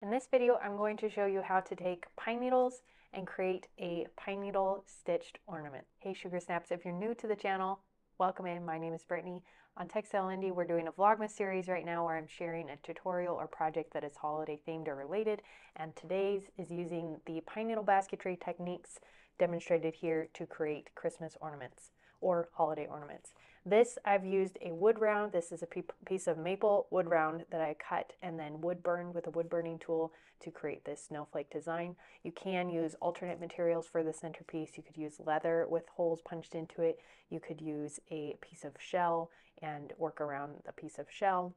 In this video, I'm going to show you how to take pine needles and create a pine needle stitched ornament. Hey Sugar Snaps, if you're new to the channel, welcome in. My name is Brittany. On Textile Indie, we're doing a Vlogmas series right now where I'm sharing a tutorial or project that is holiday themed or related, and today's is using the pine needle basketry techniques demonstrated here to create Christmas ornaments or holiday ornaments. This, I've used a wood round. This is a piece of maple wood round that I cut and then wood burned with a wood burning tool to create this snowflake design. You can use alternate materials for the centerpiece. You could use leather with holes punched into it. You could use a piece of shell and work around the piece of shell.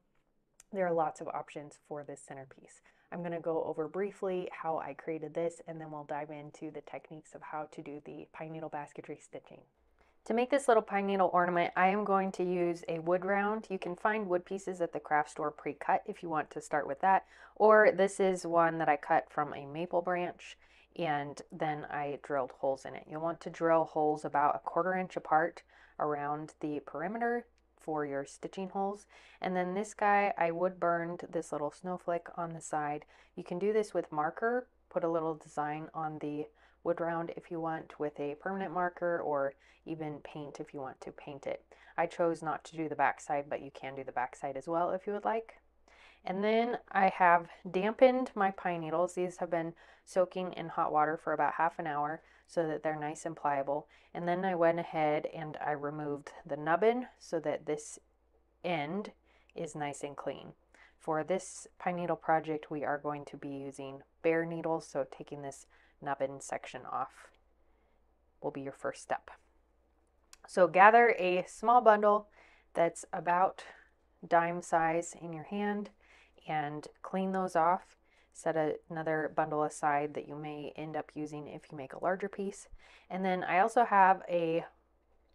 There are lots of options for this centerpiece. I'm going to go over briefly how I created this, and then we'll dive into the techniques of how to do the pine needle basketry stitching. To make this little pine needle ornament, I am going to use a wood round. You can find wood pieces at the craft store pre-cut if you want to start with that, or this is one that I cut from a maple branch and then I drilled holes in it. You'll want to drill holes about 1/4 inch apart around the perimeter for your stitching holes. And then this guy, I wood burned this little snowflake on the side. You can do this with marker, put a little design on the wood round if you want with a permanent marker, or even paint if you want to paint it. I chose not to do the back side, but you can do the back side as well if you would like. And then I have dampened my pine needles. These have been soaking in hot water for about ½ an hour so that they're nice and pliable. And then I went ahead and I removed the nubbin so that this end is nice and clean. For this pine needle project, we are going to be using bare needles, so taking this nubbin section off will be your first step. So gather a small bundle that's about dime size in your hand and clean those off. Set another bundle aside that you may end up using if you make a larger piece. And then I also have a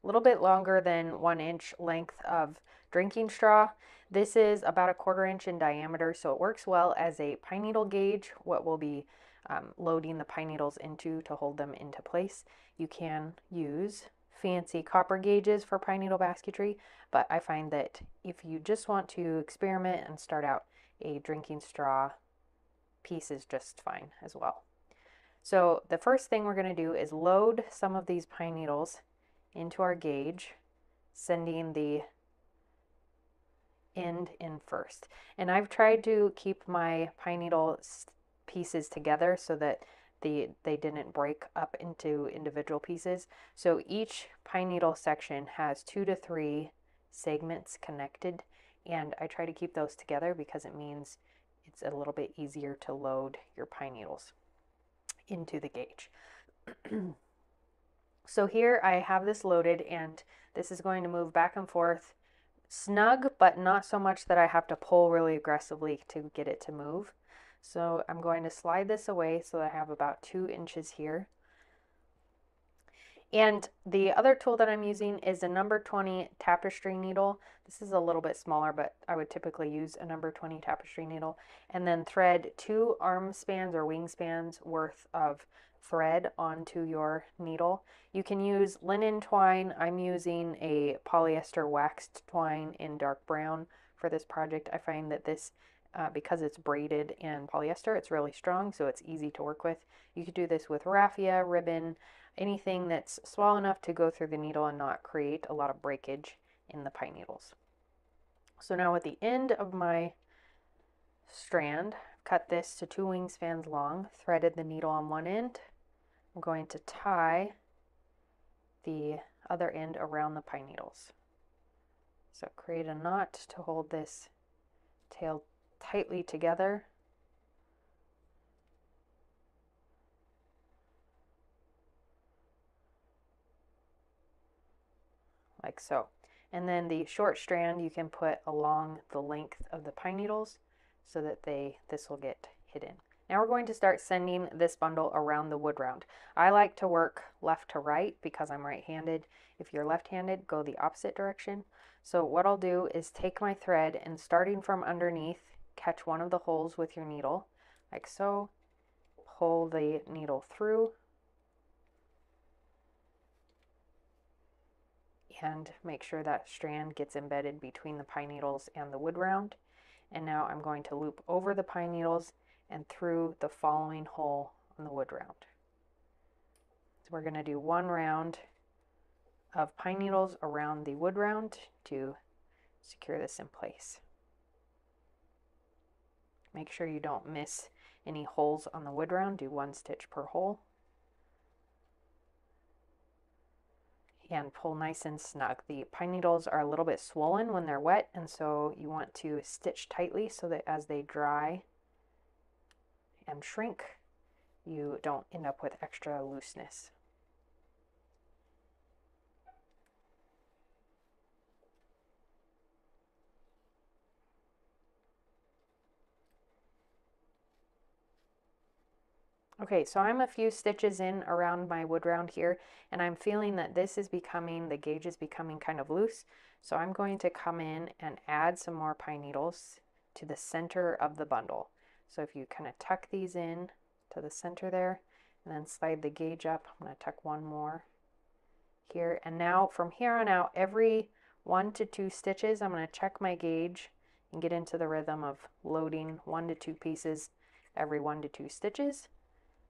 little bit longer than 1 inch length of drinking straw. This is about 1/4 inch in diameter, so it works well as a pine needle gauge, what we'll be loading the pine needles into to hold them into place. You can use fancy copper gauges for pine needle basketry, but I find that if you just want to experiment and start out, a drinking straw piece is just fine as well. So the first thing we're going to do is load some of these pine needles into our gauge, sending the end in first. And I've tried to keep my pine needle pieces together so that they didn't break up into individual pieces. So each pine needle section has 2 to 3 segments connected, and I try to keep those together because it means it's a little bit easier to load your pine needles into the gauge. So here I have this loaded, and this is going to move back and forth snug, but not so much that I have to pull really aggressively to get it to move. So I'm going to slide this away so that I have about 2 inches here. And the other tool that I'm using is a number 20 tapestry needle. This is a little bit smaller, but I would typically use a number 20 tapestry needle. And then thread 2 arm spans or wingspans worth of thread onto your needle. You can use linen twine. I'm using a polyester waxed twine in dark brown for this project. I find that this because it's braided and polyester, it's really strong, so it's easy to work with. You could do this with raffia, ribbon, anything that's small enough to go through the needle and not create a lot of breakage in the pine needles. So now at the end of my strand, I've cut this to 2 wingspans long, threaded the needle on one end. I'm going to tie the other end around the pine needles. So create a knot to hold this tail tightly together. Like so. And then the short strand you can put along the length of the pine needles so that this will get hidden. Now we're going to start sending this bundle around the wood round. I like to work left to right because I'm right-handed. If you're left-handed, go the opposite direction. So what I'll do is take my thread and starting from underneath, catch one of the holes with your needle, like so, pull the needle through, and make sure that strand gets embedded between the pine needles and the wood round. And now I'm going to loop over the pine needles and through the following hole on the wood round. So we're going to do 1 round of pine needles around the wood round to secure this in place. Make sure you don't miss any holes on the wood round. Do 1 stitch per hole. And pull nice and snug. The pine needles are a little bit swollen when they're wet, and so you want to stitch tightly so that as they dry and shrink, you don't end up with extra looseness. Okay, so I'm a few stitches in around my wood round here, and I'm feeling that this is becoming, the gauge is becoming kind of loose. So I'm going to come in and add some more pine needles to the center of the bundle. So if you kind of tuck these in to the center there, and then slide the gauge up, I'm going to tuck 1 more here. And now from here on out, every 1 to 2 stitches, I'm going to check my gauge and get into the rhythm of loading 1 to 2 pieces every 1 to 2 stitches.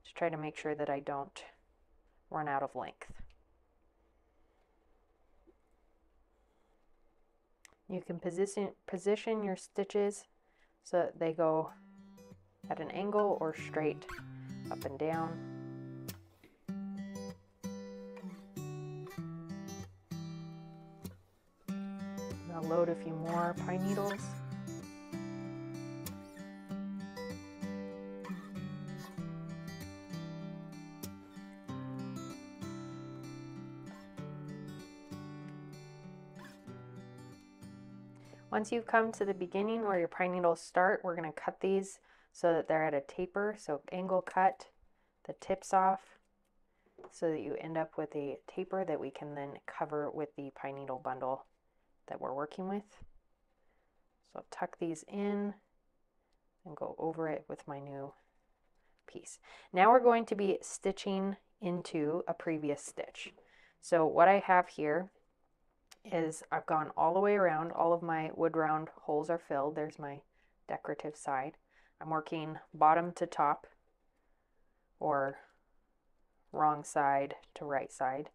To try to make sure that I don't run out of length. You can position your stitches so that they go at an angle or straight up and down. I'll load a few more pine needles. Once you've come to the beginning where your pine needles start, we're going to cut these so that they're at a taper. So angle cut the tips off so that you end up with a taper that we can then cover with the pine needle bundle that we're working with. So I'll tuck these in and go over it with my new piece. Now we're going to be stitching into a previous stitch. So what I have here is I've gone all the way around. All of my wood round holes are filled. There's my decorative side. I'm working bottom to top, or wrong side to right side.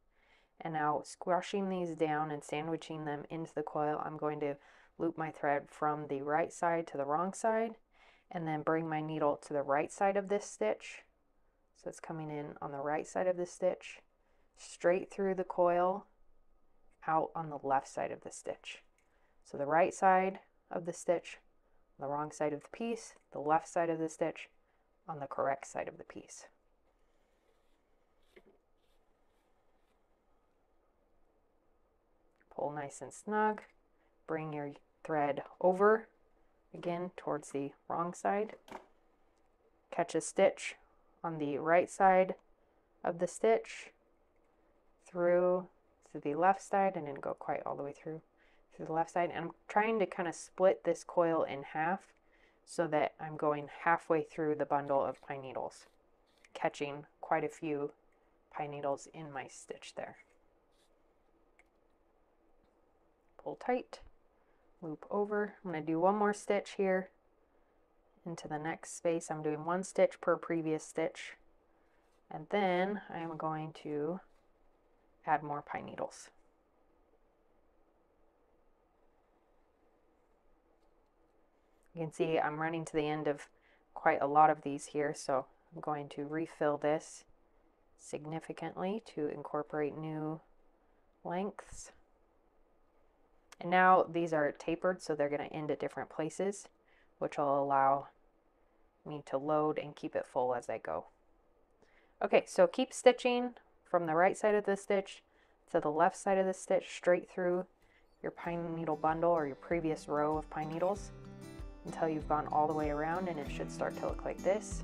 And now squashing these down and sandwiching them into the coil, I'm going to loop my thread from the right side to the wrong side, and then bring my needle to the right side of this stitch. So it's coming in on the right side of the stitch, straight through the coil, out on the left side of the stitch. So the right side of the stitch, the wrong side of the piece, the left side of the stitch, on the correct side of the piece. Pull nice and snug, bring your thread over again towards the wrong side, catch a stitch on the right side of the stitch, through to the left side, and then go quite all the way through to the left side. And I'm trying to kind of split this coil in half so that I'm going halfway through the bundle of pine needles, catching quite a few pine needles in my stitch there. Pull tight, loop over. I'm going to do 1 more stitch here into the next space. I'm doing 1 stitch per previous stitch, and then I'm going to add more pine needles. You can see I'm running to the end of quite a lot of these here, so I'm going to refill this significantly to incorporate new lengths. And now these are tapered, so they're going to end at different places, which will allow me to load and keep it full as I go. Okay, so keep stitching from the right side of the stitch to the left side of the stitch, straight through your pine needle bundle or your previous row of pine needles until you've gone all the way around, and it should start to look like this.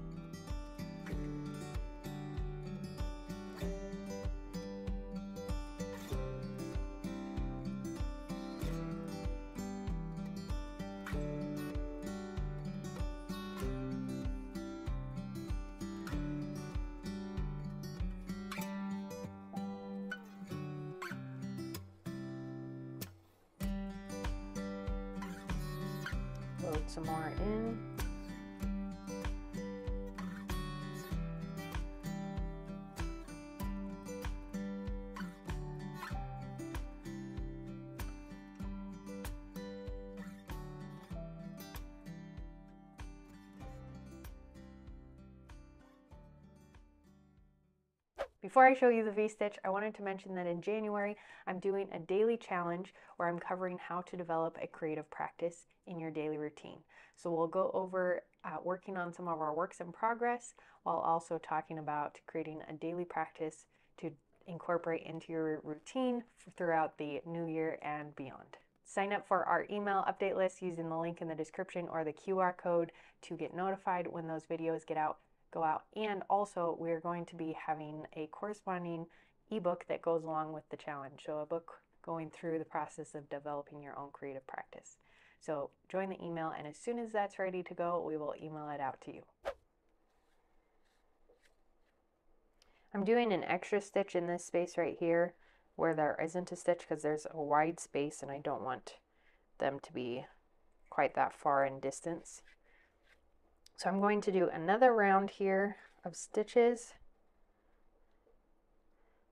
Load some more in. Before I show you the V-stitch, I wanted to mention that in January, I'm doing a daily challenge where I'm covering how to develop a creative practice in your daily routine. So we'll go over working on some of our works in progress while also talking about creating a daily practice to incorporate into your routine throughout the new year and beyond. Sign up for our email update list using the link in the description or the QR code to get notified when those videos go out. And also, we're going to be having a corresponding ebook that goes along with the challenge. So a book going through the process of developing your own creative practice. So join the email, and as soon as that's ready to go, we will email it out to you. I'm doing an extra stitch in this space right here where there isn't a stitch because there's a wide space and I don't want them to be quite that far in distance. So I'm going to do another round here of stitches.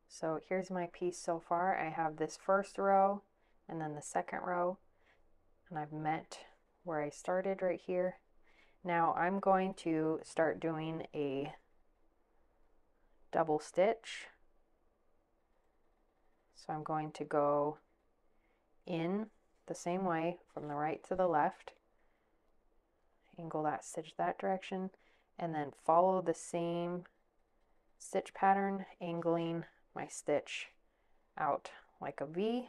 So here's my piece so far. I have this first row and then the second row, and I've met where I started right here. Now I'm going to start doing a double stitch. So I'm going to go in the same way from the right to the left, angle that stitch that direction, and then follow the same stitch pattern, angling my stitch out like a V.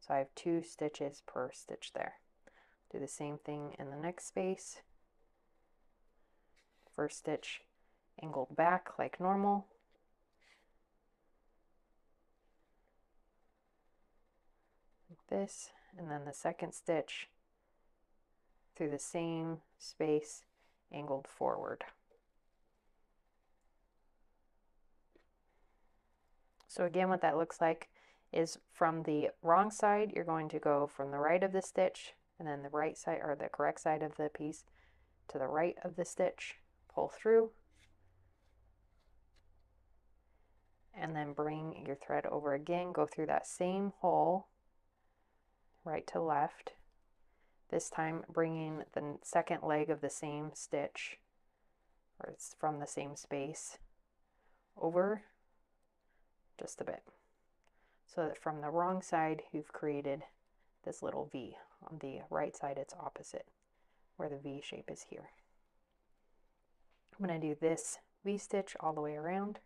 So I have 2 stitches per stitch there. Do the same thing in the next space. First stitch angled back like normal. This, and then the second stitch through the same space angled forward. So again, what that looks like is from the wrong side, you're going to go from the right of the stitch, and then the right side, or the correct side of the piece, to the right of the stitch, pull through, and then bring your thread over again, go through that same hole, right to left, this time bringing the second leg of the same stitch, or it's from the same space, over just a bit, so that from the wrong side you've created this little V. On the right side it's opposite, where the V shape is here. I'm going to do this V stitch all the way around.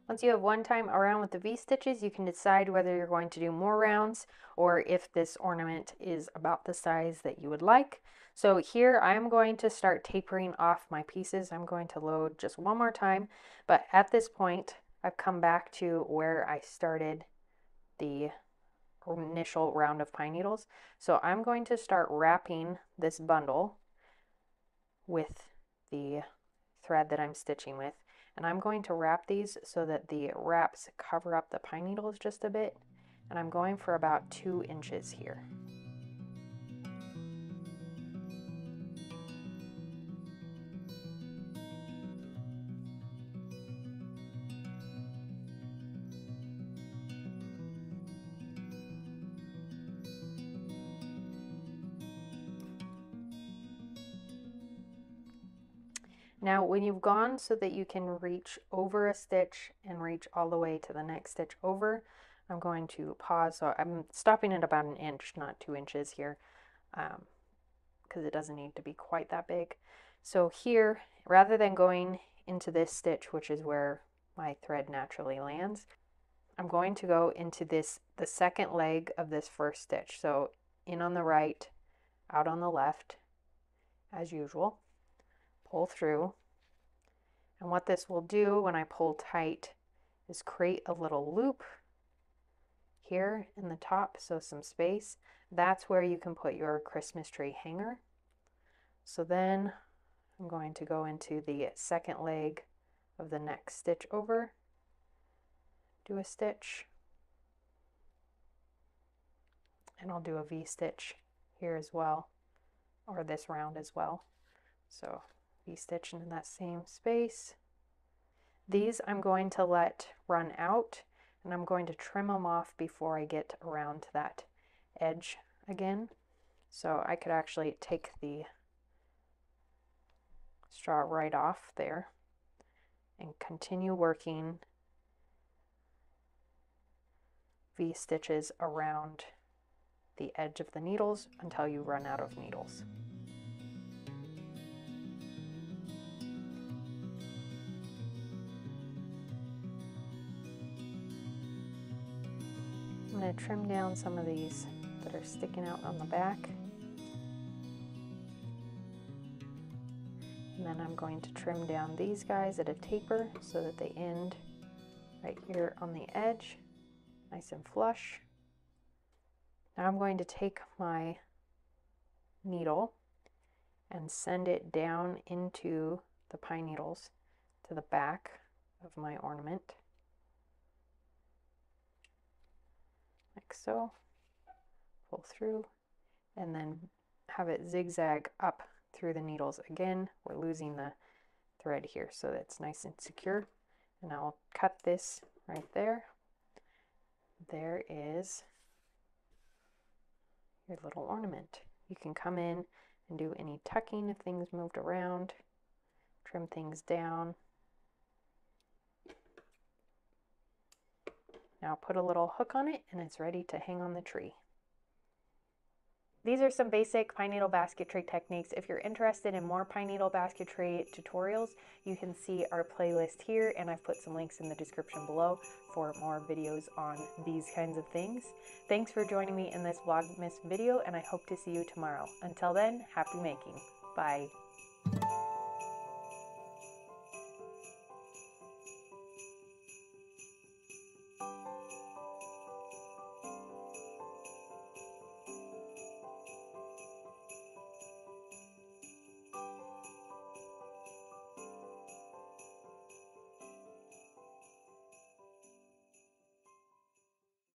Once you have one time around with the V-stitches, you can decide whether you're going to do more rounds or if this ornament is about the size that you would like. So here I'm going to start tapering off my pieces. I'm going to load just one more time, but at this point I've come back to where I started the initial round of pine needles. So I'm going to start wrapping this bundle with the thread that I'm stitching with. And I'm going to wrap these so that the wraps cover up the pine needles just a bit. And I'm going for about 2 inches here. Now when you've gone so that you can reach over a stitch and reach all the way to the next stitch over, I'm going to pause. So I'm stopping at about 1 inch, not 2 inches here, because it doesn't need to be quite that big. So here, rather than going into this stitch, which is where my thread naturally lands, I'm going to go into the second leg of this first stitch. So in on the right, out on the left, as usual. Pull through, and what this will do when I pull tight is create a little loop here in the top, so some space. That's where you can put your Christmas tree hanger. So then I'm going to go into the second leg of the next stitch over, do a stitch, and I'll do a V stitch here as well, or this round as well. So V-stitch into that same space. These I'm going to let run out, and I'm going to trim them off before I get around to that edge again. So I could actually take the straw right off there and continue working V-stitches around the edge of the needles until you run out of needles. I'm going to trim down some of these that are sticking out on the back. And then I'm going to trim down these guys at a taper so that they end right here on the edge, nice and flush. Now I'm going to take my needle and send it down into the pine needles to the back of my ornament, like so. Pull through and then have it zigzag up through the needles. Again, we're losing the thread here, so that's nice and secure. And I'll cut this right there. There is your little ornament. You can come in and do any tucking if things moved around, trim things down. Now put a little hook on it and it's ready to hang on the tree. These are some basic pine needle basketry techniques. If you're interested in more pine needle basketry tutorials, you can see our playlist here, and I've put some links in the description below for more videos on these kinds of things. Thanks for joining me in this Vlogmas video, and I hope to see you tomorrow. Until then, happy making. Bye.